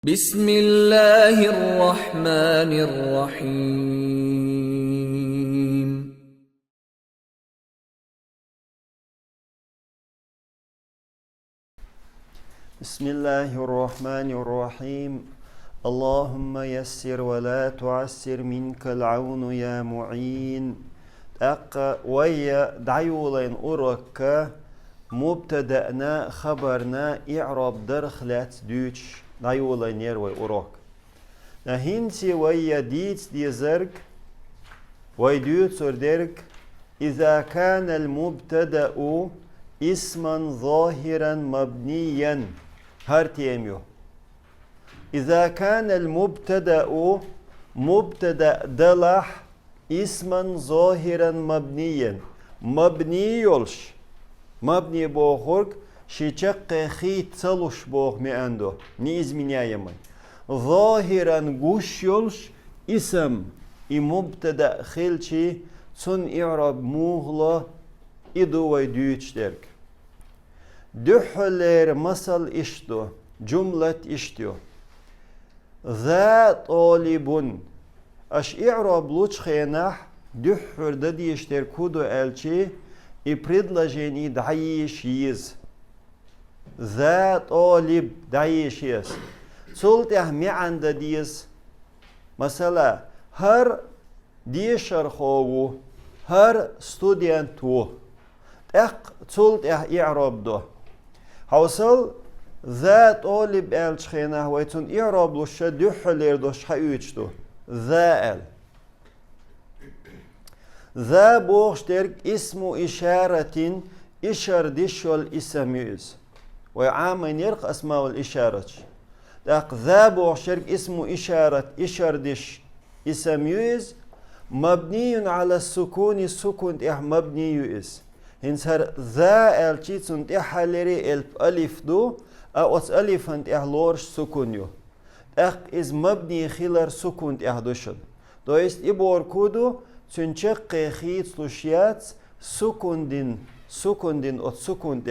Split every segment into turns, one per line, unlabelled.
بسم الله الرحمن الرحيم.
بسم الله الرحمن الرحيم. اللهم يسر ولا تعسر منك العون يا معين. ويا دعيولين أورك مبتدأنا خبرنا إعراب درخلات دوتش دعيولين يروي أورك نهينتي ويا ديت دي زرق ويدوت سردرك إذا كان المبتدأ اسما ظاهرا مبنيا هرتيميو. إذا كان المبتدأ مبتدأ دلح اسما ظاهرا مبنيا مبني يولش مبني بوخورك شيشق خيت تلوش بوخ مي عنده نيز من يايمي ظاهرا قوش يولش اسم مبتدأ خلشي تن إعراب موغلا إدو ويدوش درك دحلر مثل إشتو جملة إشتو ذا طالب أش إعراب لوش خيناح دحر ددي إشتر كودو ألشي предложение دعيش يز ذا طالب دعيش يز سلطة معن دديس مثلا هر ديشر خو هر ستوديانتو تولت إعراب ده حوصل ذا طالب الشخينة ويتون إعراب لش دحلر دوش حيوتشتو ذا ذا بوشترك اسم إشارة إشار ديشول إسميوز وعامين يرق أسماء الإشارة ذا بوشترك اسم إشارة إشار ديش إسميوز مبني على السكون السكون مبني يؤس هنسر ذا الشيء تحلري الألف دو أو ألف أنت لورش سكونيو إز مبني خلال سكون دوشل دو است إبور كودو تنشق خيط لشيات سكون دين أو سكون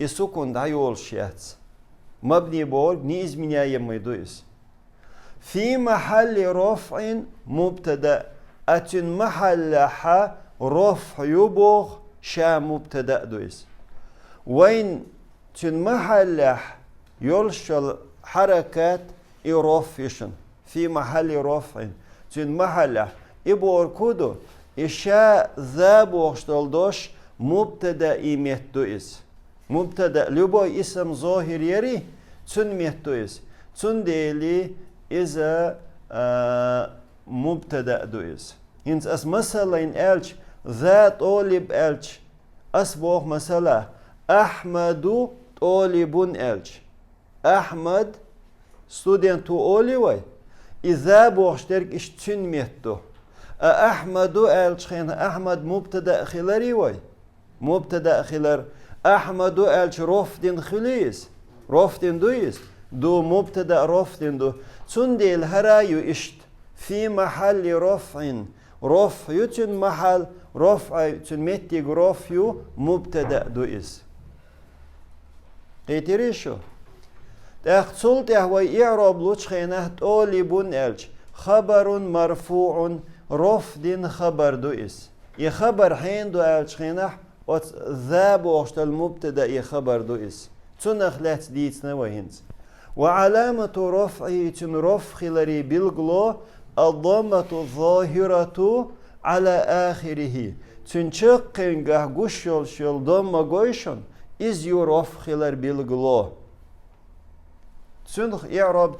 سكون دايول شيات مبني بور نيز من يايم يدويس في محل رفع مبتدأ أتن محل ح رفع يبوغ شا مبتدأ دويس وين تن محل يلشل حركات إرفيشن في محل رفع تن محل إبور كودو إشا ذا بوغشتل دوش مبتدأ إيمت دويس مبتدأ لبو اسم ظاهر يري تن ميت دويس تن ديلي إذا مبتدأ دويس هنس أس مثلا إن ألش ذا طالب ألش أسبوغ مثلا أحمد طالب ألش أحمد student أولي واي إذا بوغشترك إش تن ميتو أحمد ألش خين أحمد مبتدأ خلاري واي مبتدأ خلار أحمد ألش رفدين خليس رفدين دويس دو مبتدأ رفدين دو تن ديل هرايو إشت في محل رفع رفع يتن محل رفع يتن متيق رفع مبتدأ دويس قيتريشو تأخذت هو إعراب لوش خينه طالب ألش خبر مرفوع رفد خبر دويس خبر حين دو ألش خينه ذاب وقت المبتدأ خبر دويس تنخ لات ديت نوهنز وعلامة رفعه تن رفع خلري بالغلو الضمة الظاهرة على آخره تنشقنغه قشل شل ضمة قويشن إز يرفع خلر بالغلو تنخ إعراب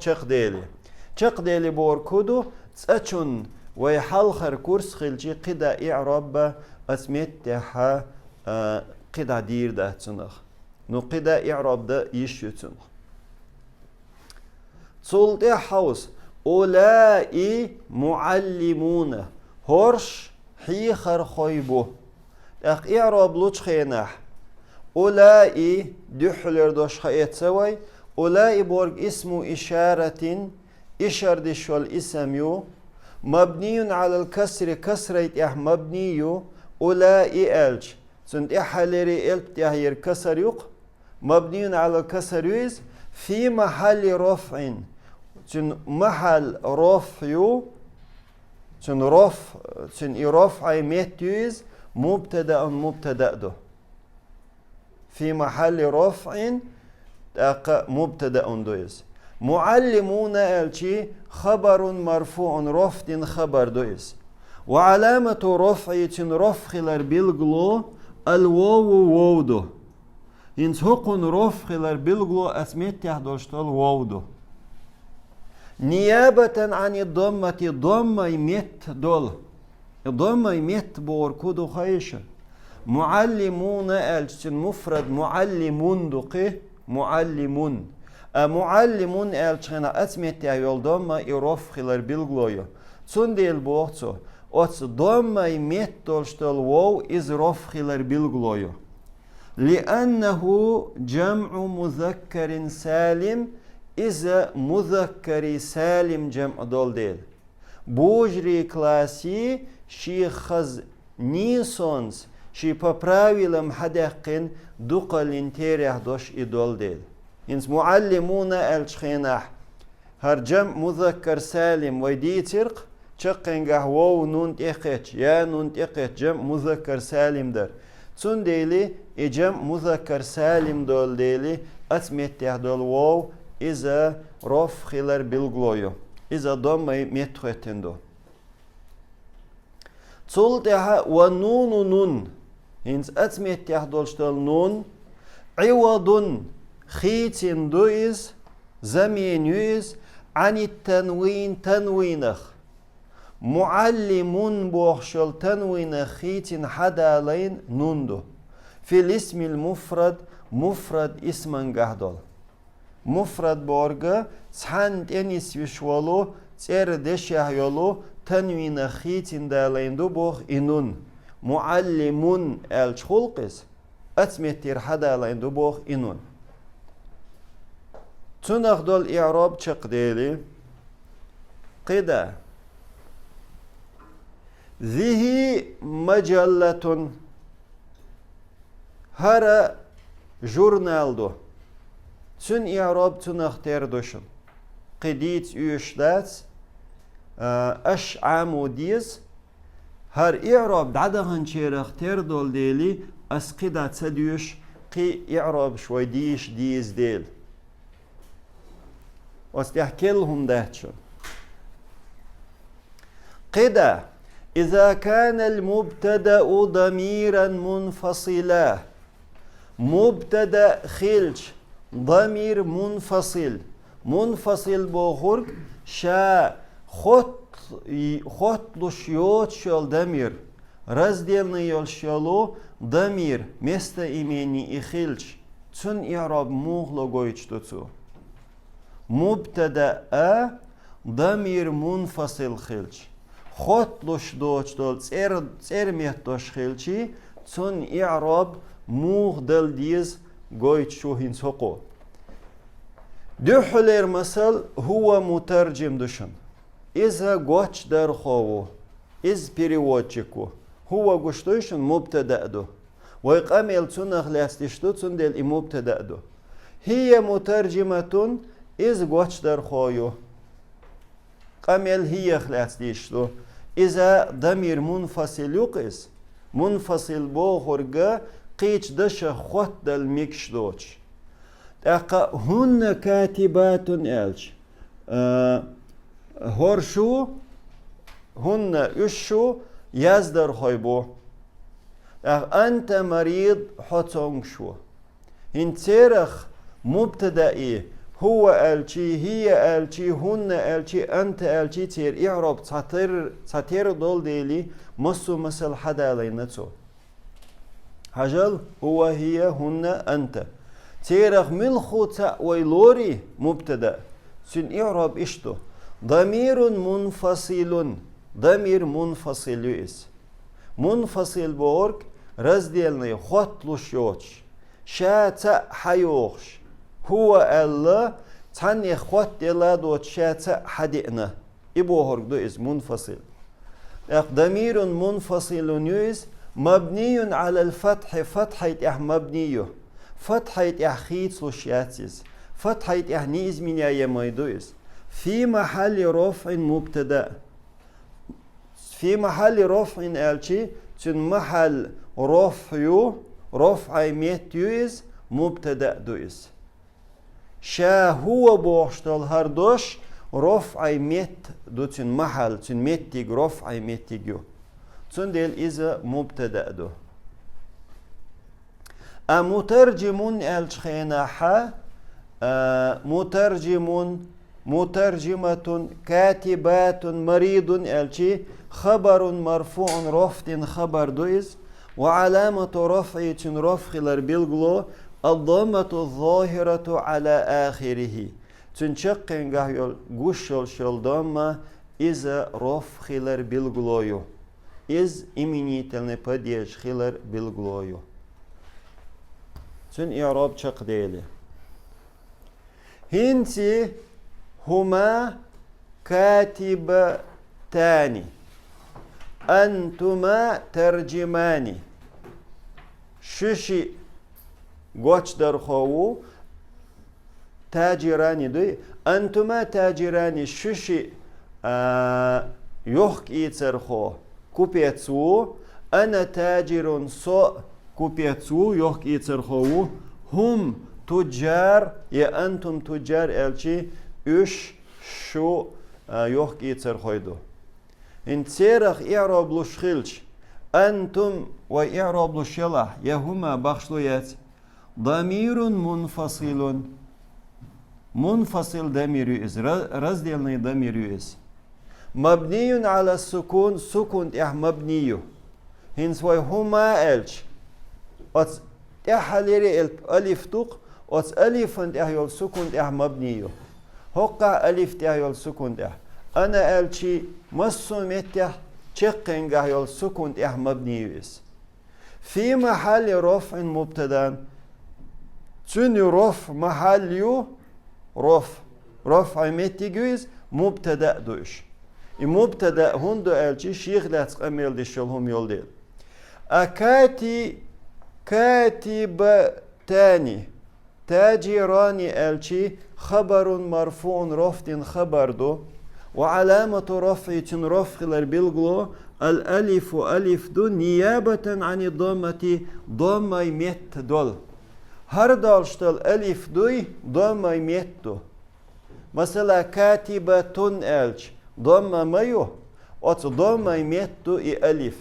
چق ديلي بور كودو تأچن ويحلخر كورس خلجي قدا إعراب أسمتها قدا دير ده تنخ نو قدا إعراب ده يشو تنخ تولتي حوس أولئي معلمون هرش حيخر خيبو إعراب لوش خيناح أولئي دحلر دوش خيات سوي أولئي بورج اسم إشارة إشار دشول اسميو مبني على الكسر كسرة مبني أولئي ألش سنت إحلري إلب تهير كسر يق مبني على الكسر في محل رفع تن محل رفع تن رفع تن رفع متيز مبتدأ مبتدأ ده في محل رفع مبتدأ دويس. معلمون الشي خبر مرفوع رفع خبر دويس. وعلامة رفع تن رفع بالغلو الواو واو ده. إنس هقن رفع بالغلو أسميت يحدوشتال واو ده. نيابة عن الضمة ضمة يمت دول. الضمة يمت بور كودو خيشة. معلمون الشن مفرد معلمون دقي معلمون. معلمون الشن أسميت يحيول ضمة يرفع بالغلو. تنديل بوغتو. أتس ضمة يمت دولشتال واو إز رفع بالغلو. لأنه جمع مذكر سالم إذا مذكر سالم جمع دول ديل. بوجري كلاسي شي خز نيسونز شي بправилам حدقن دقل تيريح دوش إدول ديل. إنس معلمون الشخيناح هر جمع مذكر سالم ويدي ترق تشقنقه واو نون تقيت يا نون تقيت جمع مذكر سالم در تون ديلي جمع مذكر سالم دول ديلي أتمت دول واو إذا رف خلر بالغلويو إذا ضم متوتندو تولتها ونون نون إنس أتمت دولشتل نون عوض خيتين دويز زمين يوز عن التنوين تنوينخ معلم بوخشل تنوين خيتين حدالين نوندو في الاسم المفرد مفرد اسمن قهدول مفرد بورغا تحند انيس وشوالو تير دشه يولو تنوين خيتين دالين دو بوخ انون معلمون الشخلقس اتمتير حدالين دو بوخ انون تنخ دول اعراب چق ديلي قدا ذهي مجلة هر جورنال دو تن اعراب تنخ تير دوشن قديت يشدات اش عموديز هر اعراب دعدهن چيرخ تير دول ديلي اس قدا تسديوش قي اعراب شوي ديز ديل واستحكيلهم دهتشن قدا إذا كان المبتدأ ضميرا منفصلا مبتدأ خلج ضمير منفصل بوخورك شا خط لشيوت شال ضمير раздельный يال شالو ضمير место имени и خلج تن إعراب مغلو гоيچتوцу مبتدأ ضمير منفصل خلج خط لش دوش دول تسرميت دوش خلشي تون إعراب موغ دل ديز قويت شوهين سوقو دحلر مثل هو مترجم دشن إذا قوش در خوو إز переводчику هو قشتوشن مبتدأ دو ويقامل تون أخلاستشتو تون دل مبتدأ دو هي مترجمة إز قوش در خوو قامل هي أخلاستشتو إذا ضمير منفصل يقص منفصل بوخرجا قيش دش خط دل ميكش دوش تاقا هن كاتبات ألش هرشو هن يشو يزدر خيبو أنت مريض حتونغ شو هنتيرخ مبتدئي هو ألشي هي ألشي هن ألشي أنت ألشي تير إعراب تاتير دول ديلي مصو مثل حدا لينتو هجل هو هي هن أنت تيرخ ملخو تأويلوري مبتدأ سن إعراب إشتو ضمير منفصل يس منفصل بورك رزديلني خطلوش يوش شا حيوخش هو الله تاني خط دلا دوت شاتا حدئنا إبو هرق دو إز منفصل ضمير منفصل يس مبني على الفتح فتحة مبني فتحة خيط لشياتيز فتحة نيز من يميدويس في محل رفع مبتدأ. في محل رفع الشي تن محل رفع ميت يوز مبتدأ دويز. شا هو بوشتل هردوش رفع ميت دو تن محل تن ميتيج رفع ميتيجو تن ديل إذا مبتدأ دو. مترجمون الشخيناحة مترجمة كاتبات مريض الشي خبر مرفوع رفع خبر دويز وعلامة رفع رفع البلغلو الضمة الظاهرة على آخره تنشقن قهيل قشل شل ضمة إذا رفع البلغلو إز إمينيتلن بديش خلر بالغلويو تن إعراب شق ديلي هنتي هما كاتبتان أنتما ترجماني ششي قوش درخوو تاجراني دوي أنتما تاجراني ششي يوخ إيتسرخو كوبيتسو أنا تاجر سو كوبيتسو يوخ إيتسرخو هم تجار يا أنتم تجار الشي إيش شو يوخ إيتسرخويدو إن تسيرخ إعراب لشخلش أنتم وإعراب لشلح يهما بخشلويات ضمير منفصل ضمير يز رزدلني ضمير يز مبني على السكون سكون مبني هنس هما ألش أتس إحليري ألف توق أتس ألف يول سكون مبني هقع ألف يول سكون أنا ألشي مسومت تشقن يول سكون مبني يز في محل رفع مبتدا تن رفع محل رفع متجوز مبتدا دوش المبتدا هندو الشي شيخ لا تقمل دي شلهم يولديل كاتب تاني تاجراني الشي خبر مرفوع رفع خبر دو وعلامة رفع رفع بالغلو الألف ألف دو نيابة عن الضمة ضمة ميت دول هر دالشتل ألف دوي ضمة ميت دو مثلا كاتبة الش ضمة مايو أت ضمة ميت دو ألف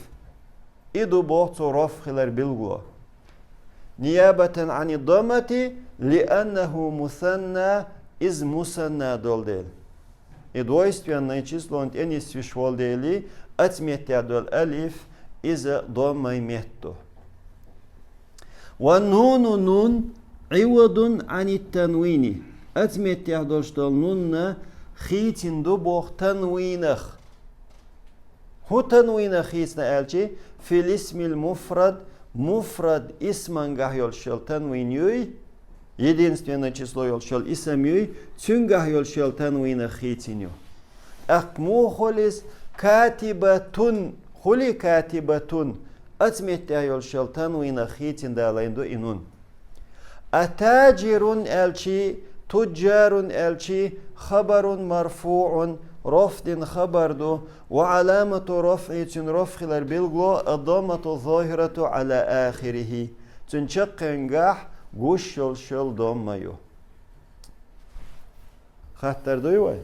إدو بوتو رفع بالغلو نيابة عن الضمة لأنه مثنى إز مثنى دول ديل двойственное число он не свишвол дели отметя дол алиф из дома метто. والنون نون عوض عن التنوين أتمتع دول شتول نون خيتين دو بوخ تنوينخ هو تنوين خيتنا ألشي في الاسم المفرد مفرد اسمان غايول شل تنوين يوي единственное число يلشل اسم يوي تنغه يلشل تنوين خيتين يو أقمو خلص كاتبة خلي كاتبة أتمت يلشل تنوين خيتين دالين دو إنون أتاجر الشي تجار الشي خبر مرفوع رفض خبر دو وعلامة رفع بالغلو الضمة الظاهرة على آخره تنشق نجاح قوش شل ضميو خاطر دوي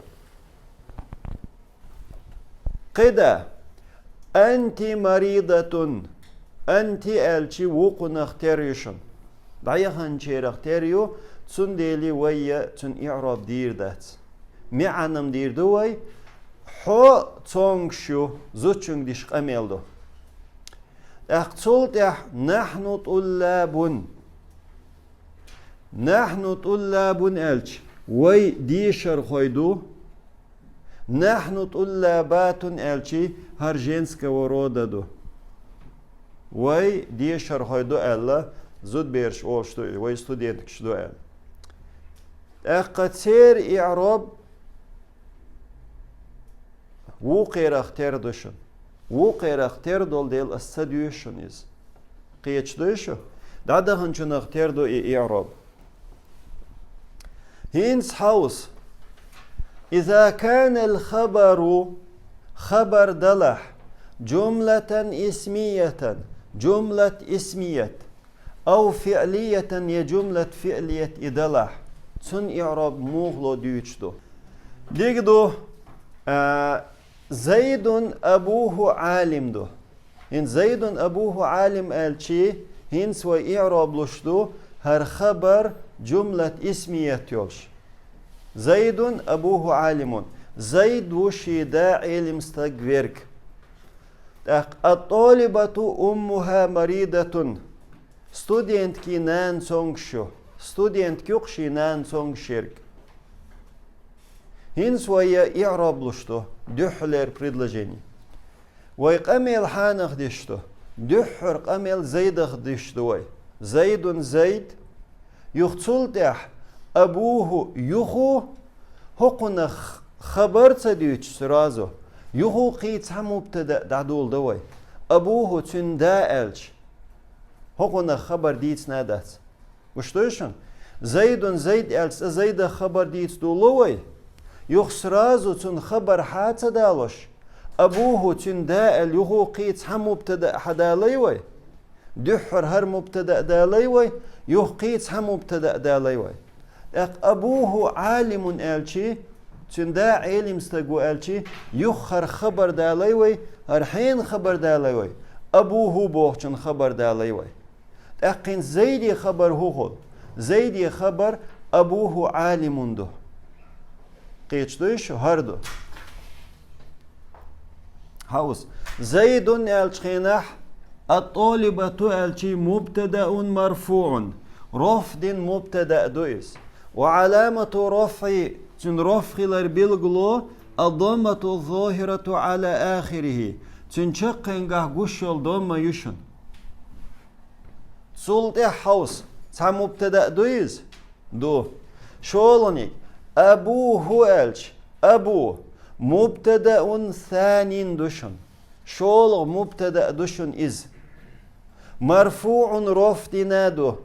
قدا أنت مريضة أنت الشي وق نختاريشن ضيخن شير اختاريو تون ديلي ويا تون إعراب دير دات معنم دير دوي حو تونغ شو زوتشنگ ديش قميل دو اقتلت نحن طلاب الش وي ديشر خويدو نحن طلابات الشي هر جنس كورودا دو وي ديشر خويدو الا زود بيرش اوشتو وي ستودنت كشدو ال اقتير اعراب وقير اختير دوشن وقير اختير دول ديل استديوشن از قيتش دوشو دادا هنچن اختير دو اعراب هينس هاوس إذا كان الخبر خبر دلح جملة اسمية جملة اسمية أو فعلية يا جملة فعلية إدلح تن إعراب مغلو ديوشتو ديجدو زيد أبوه عالم دو إن زيد أبوه عالم ألشي هن سوى إعراب لشتو هر خبر جملة اسمية يولش زيد أبوه عالم زيد وشي دا علم استقبرك الطالبة أمها مريضة ستودينت كي نان سونغشو ستودينت كيوكشي نان سونغ شيرك هين سوية إعراب لشتو دحلر предложение ويقامل حانخ دشتو دحر قامل زيدخ دشتو زيد زيد يختصلتح أبوه يخو هقنا خبر تديوش سرازو يخو قيت هم مبتدأ دعدول دوي أبوه تندا ألش هقنا خبر ديت نادات وشتوشن زيد زيد ألش زيد خبر ديت دولوي يخ سرازو تن خبر حات دالوش أبوه تندا ال يخو قيت هم مبتدأ حداليوي دحر هر مبتدأ داليوي يخ قيت هم مبتدأ داليوي أبوه عالم ألشي تندا علم استقو ألشي يخر خبر داليوي هر حين خبر داليوي أبوه بوخشن خبر داليوي أقين زيدي خبر هو زيدي خبر أبوه عالم دو قيتش دويش هردو هاوس زيد ألشخينح الطالبة ألشي مبتدأ مرفوع رفض مبتدأ دويس وعلامة رفع تنرفع لربيلغلو الضمة الظاهرة على آخره تنشقنقه قشل ضمة يشن سلطة حوس تم مبتدأ دويس دو شولني أبوه ألش أبو مبتدأ ثاني دشن شول مبتدأ دشن إز مرفوع رفض نادو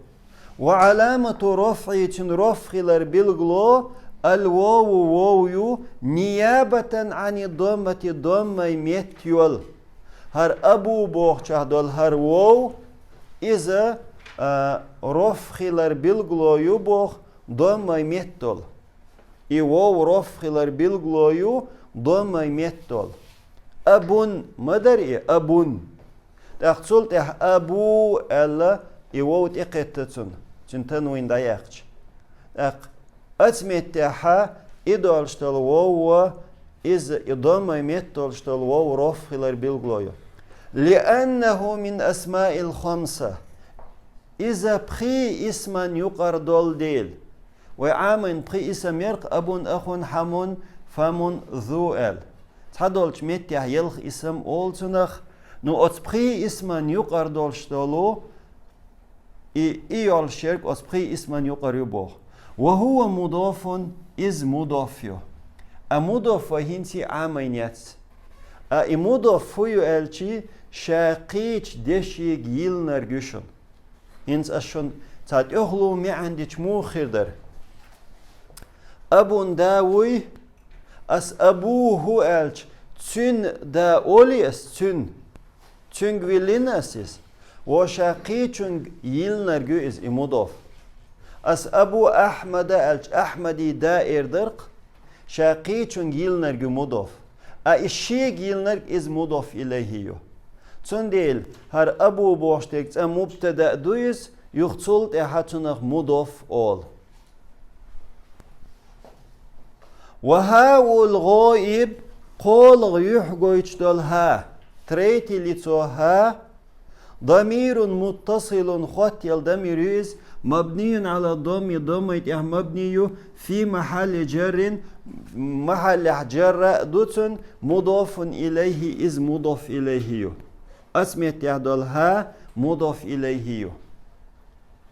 وعلامة رفع رفع لربيلغلو الواو واويو نيابة عن الضمة الضمة ميتيول هر أبو بوخشه دول هر واو إذا رفع لربيلغلو يبوخ ضمة ميتول إي واو رفع لربيلغلو يو ضمة ميتول أبون مدري أبون تقصلت أبو ألا إي واو تقتتن تنتنوين دايقش أتمتها إدولشتل واو إز إضمة ميتولشتل واو رفع لربيلغلو لأنه من أسماء الخمسة إذا بخي اسما يقر دول ديل وعامن بخي اسم يرق أبون أخون حمون فمون ذو ال تحدولش متيح يلخ اسم أول تنخ نو أتبخي اسما يقر دولشتلو إيال شرك أتبخي اسما يقر يبوخ وهو مضاف إز مضافيو أمضاف هنتي عامينيات أمضاف فيو ألشي شاقيش دشيق يلنر جوشن إنس أشون تاد أخلو مي عندك مو خردر أبون داوي أس أبوه ألش تن دا أولي أس تن غويلين أسيس وشاقيش يلنر جو إز مضاف أس أبو أحمد ألش أحمدي دا إردرق شاقيش يلنر جو مضاف الشيء يلنر إز مضاف إليه تون ديل هر أبو بوشتك مبتدأ دويس يختصلت إحاتنخ مضاف أول وهاو الغائب قول يحقويش دول ها تريتي لتو ها ضمير متصل خط الضمير مبني على الضم ضميت مبني في محل جر محل جر دوتن مضاف إليه إز مضاف إليه أسميت يهدول ها مضاف إليه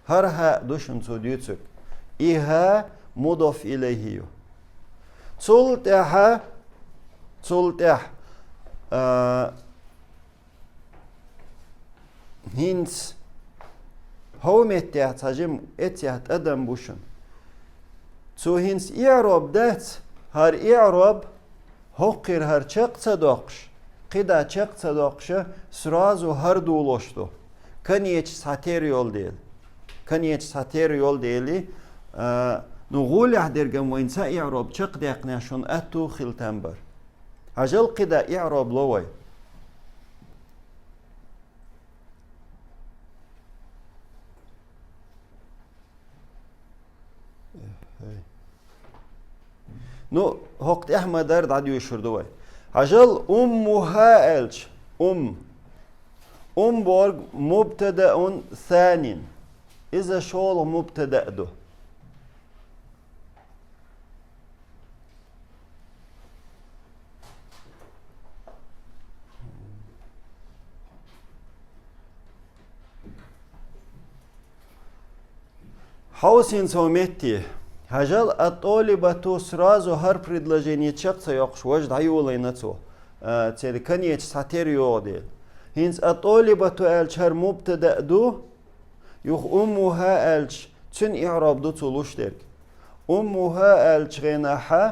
هر ها دوشن سوديوتك إيها مضاف إليه تلتها هنس هو متيح تجمع اتيح أدم بوشن تو هنس إعراب دات هر إعراب هقر هر چق صدقش قدا چق صدقش سرازو هر دولشتو كنيش ساتير يول ديل كنيش ساتير يول ديلي نقول يحدرقم وإنسا إعراب چق ديقناشون أتو خلتنبر هجل قدا إعراب لوي نو هقت احمد درد عديو يشردوه هجل أمها ألش بورغ مبتدأ ثان إذا شول مبتدأ دو حوسين سوميتي هجل الطالبة سرازو هر предложение чакца يقش وجد هيولا ينتو تسيري كنيش ساتيريو ديل هينس الطالبة ألش هر مبتدأ دو يخ أمها ألش تن إعراب دو تلوش ديرك أمها ألش غيناها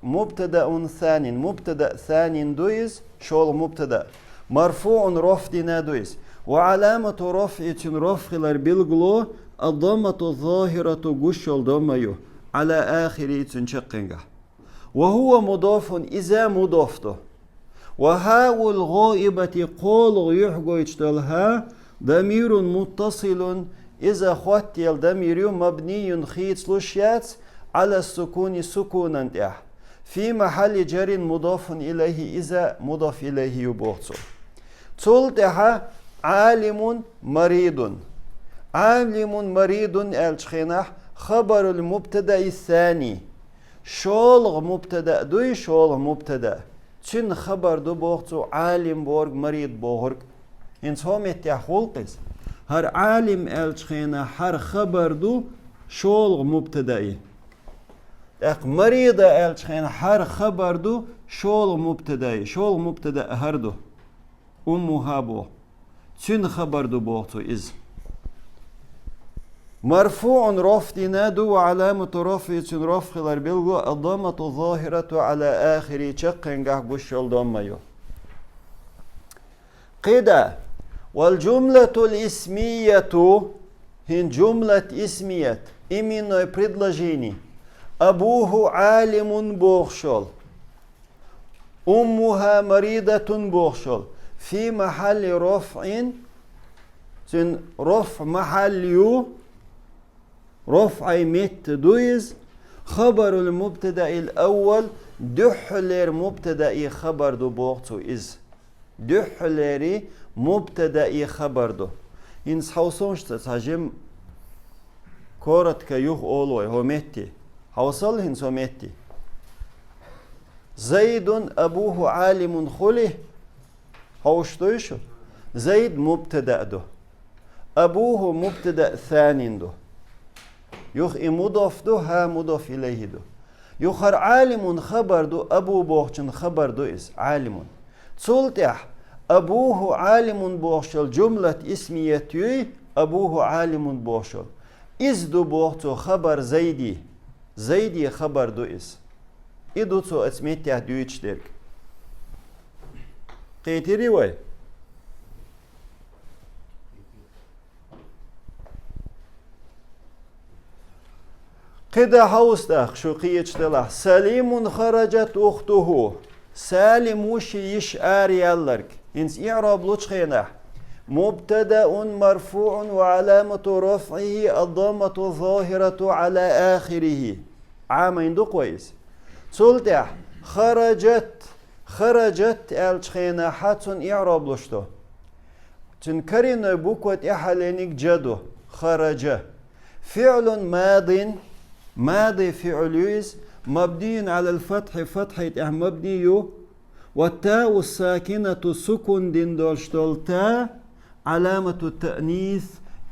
مبتدأ ثاني مبتدأ ثاني دويز شول مبتدأ مرفوع رفع دويز وعلامة رفع رفع بالغلو الضمة الظاهرة قشل ضميو على آخر تنشقنجه وهو مضاف إذا مضافته وهاو الغائبة قول يحقو يجتلها ضمير متصل إذا خواتي الضمير مبني خيط لشيات على السكون سكونا في محل جر مضاف إليه إذا مضاف إليه يبوغتو تلتها عالم مريض عالم مريض الشخينح خبر المبتدأ الثاني شولغ مبتدأ دوي شولغ مبتدأ تشن خبر دو بوغتو عالم بورغ مريض بورغ انس هم يتحولقس هر عالم الشخينح هر خبر دو شولغ مبتدأ اق مريض الشخينح هر خبر دو شولغ مبتدأ هر دو أمها بو تشن خبر دو بوغتو إز مرفوع رفع دو وعلامة رفع رفع البلغو الضمة الظاهرة على آخر شقنجه بشل ضميو قدا والجملة الاسمية هن جملة اسمية إمينو предложений أبوه عالم بوغشل أمها مريضة بوغشل في محل رفع رفع محل رفع مت دويز خبر المبتدأ الأول دحلر مبتدأ خبر دو بوغتو إز دحلري مبتدأ خبر دو إنس حوصونشت تهجم كورت كيوخ أولوي هو متي حوصل هنس هو متي زيد أبوه عالم خله حوشتويشو زيد مبتدأ دو أبوه مبتدأ ثاني دو يخ مضاف دو ها مضاف إليه دو يخر عالم خبر دو أبو بوغشن خبر دو إس عالم تسولتح أبوه عالم بوغشل جملة اسمية أبوه عالم بوغشل إز دو بوغتو خبر زيدي خبر دو إس إدو تو اسميتها دو يتشترك قيتري وي قدا هوستخ شوقية اشتلاح سليم خرجت أخته سالم وشي يشعر يالرك إنس إعراب لوشخينح مبتدأ مرفوع وعلامة رفعه الضمة الظاهرة على آخره عامين دو كويس سلتح خرجت الشخينحات إعراب لوشتو تنكرين بوكوة إحالينيك جدو خرج فعل ماضي فعليز مبني على الفتح فتحة مبني والتاء الساكنة سكن دولشتول تاء علامة التأنيث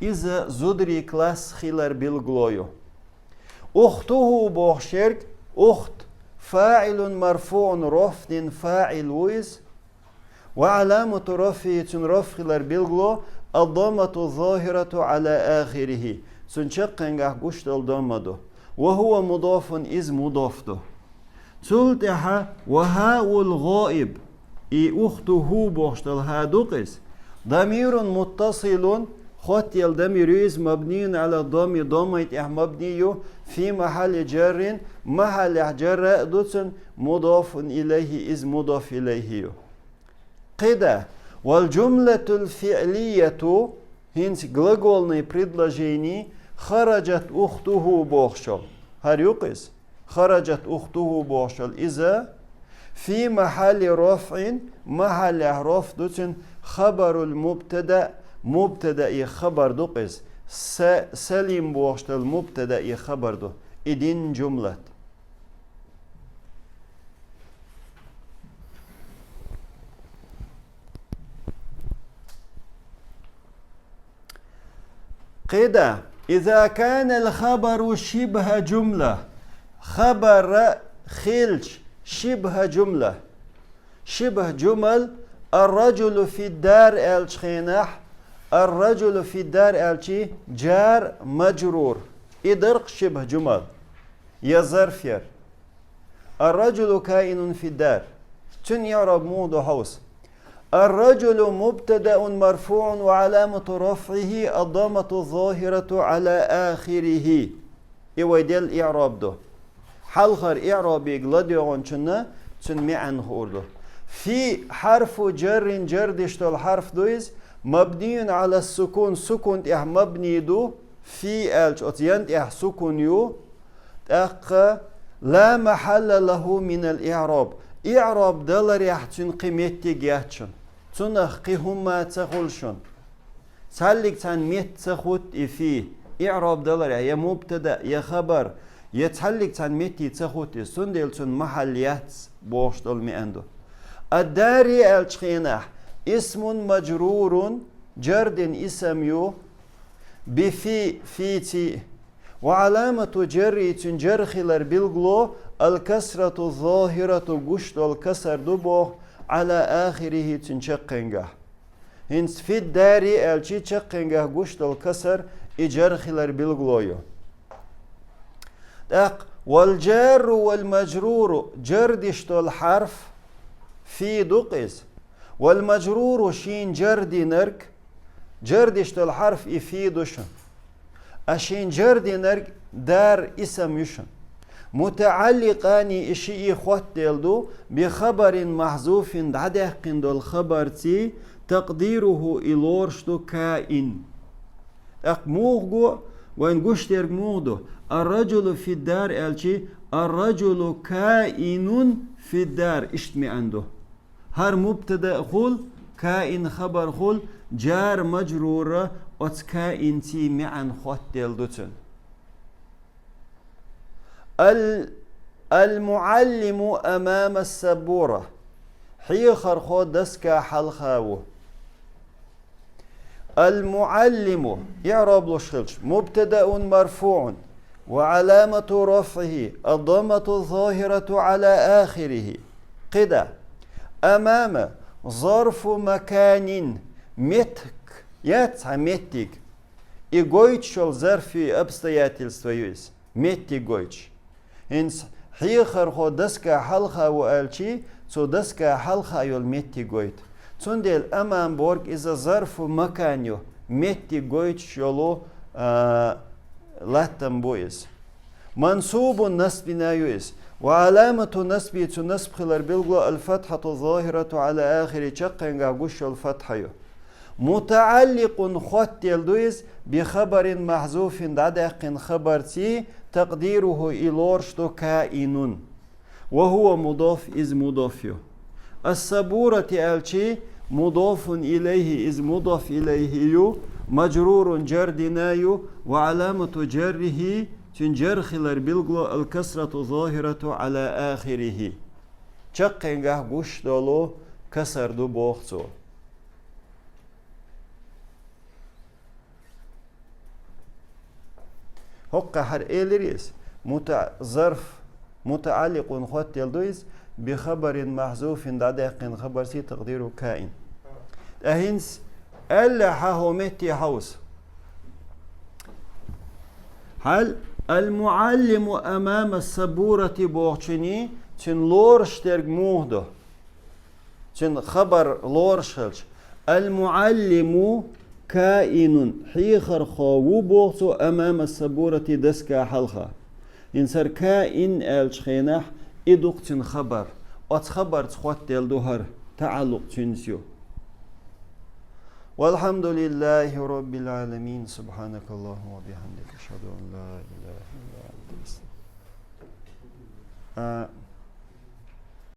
إذا زدري كلاس خلر بالغلويو أخته بوخشرك أخت فاعل مرفوع رفع فاعل ويز وعلامة رفع بالغلو الضمة الظاهرة على آخره سنشقنجح قشت الضمة وهو مضاف إز مضافته تلتها وهاء الغائب أخته بوشتل هادوقس ضمير متصل خط الضمير مبني على الضم ضميت مبني في محل جر محل جر دوتن مضاف إليه إز مضاف إليه قدا والجملة الفعلية هنس глагольное предложение خرجت أخته بوخشل هريقس خرجت أخته بوخشل إذا في محل رفع محل رفع دوتن خبر المبتدأ مبتدأ خبر دوقس سليم بوخشل مبتدأ خبر دو إدين جملة قيدا إذا كان الخبر شبه جملة خبر خلش شبه جملة شبه جمل الرجل في الدار الشخينح الرجل في الدار الشي جار مجرور إدرق شبه جمل يظرفير الرجل كائن في الدار تن يعرب موضوع حوس الرجل مبتدأ مرفوع وعلامة رفعه الضمة الظاهرة على آخره إيويدل إعراب ده حلخر إعراب يقلدون شنا تنمي عنه أرده في حرف جر جردشتل حرف دويز مبني على السكون سكون مبني دو في ألش أتينت سكون يو لا محل له من الإعراب إعراب دلر يحتن قيمتي جاتشن تنخ قيهما تخلشن سالك تان ميت تخوت إفي إعراب دلر يا مبتدأ يا خبر يتحلق تان ميتي تخوت سندل تن محليات بوشتل مئندو الداري الشخينح اسم مجرور جرد اسم يو بفي فيتي وعلامة جري تنجرخلر بالغلو الكسرة الظاهرة قشت الكسر دبوغ على آخره تنشقنجه هنس في الداري الشي تشقنجه قشت الكسر إجرخلر بالغلو والجار والمجرور جردشت الحرف في دقس والمجرور شين جردي نرك جردشت الحرف يفيدوشن أشين جردي نرك دار اسم يشن متعلقان إشي خوات دلدو بخبر محذوف دعدقن دول خبر تي تقديره إلورشتو كائن موغو وين قشتر موغدو الرجل في الدار الشي الرجل كائن في الدار اشتمي عنده هر مبتدا خل كائن خبر خل جار مجرور ات كائن تي معن خوات دلدوتن المعلم أمام السبورة حيخر خود دسكا حلخاو المعلم يعرب له شخلش مبتدأ مرفوع وعلامة رفعه الضمة الظاهرة على آخره قدا أمام ظرف مكان متك يتع متك إيغويتش الظرفي обстоятельства يوز متك غويتش إنس حيخر خود دسكا حلخا وآلشي سو دسكا حلخا يول متك غويت تندل أمام بورك إذا ظرف مكانيو متك غويتش يولو لاتم بويز منصوب نسب نايوز وعلامة نسبي تنسب خلال بلغو الفتحة الظاهرة على آخر تشقنغا قش الفتحة متعلق خط يلدويز بخبر محذوف دعدق خبرتي تقديره إلورشتو كائن وهو مضاف إز مضاف السبورة الشي مضاف إليه إز مضاف إليه مجرور جردنايو وعلامة جره تنجر خلال بلغو الكسرة ظاهرة على آخره تشقنغا قش دولو كسر دو بوخصو هقا حر إيلريس ظرف متعلق خط يلدويز بخبر محذوف دعدق خبر سي تقديره كائن أهنس ألا حاهومتي حوس هل المعلم أمام السبورة بوغشني تن لورش ترق موهدو تن خبر لورشلش المعلم كائن حيخر خاو بوغسو أمام السبورة دسكا حلخة إنسر كائن الشخينح إدوق تن خبر خبر تخوات ديل دوهر تعلق تنسيو والحمد لله رب العالمين سبحانك اللهم وبحمدك أشهد أن لا إله إلا أنت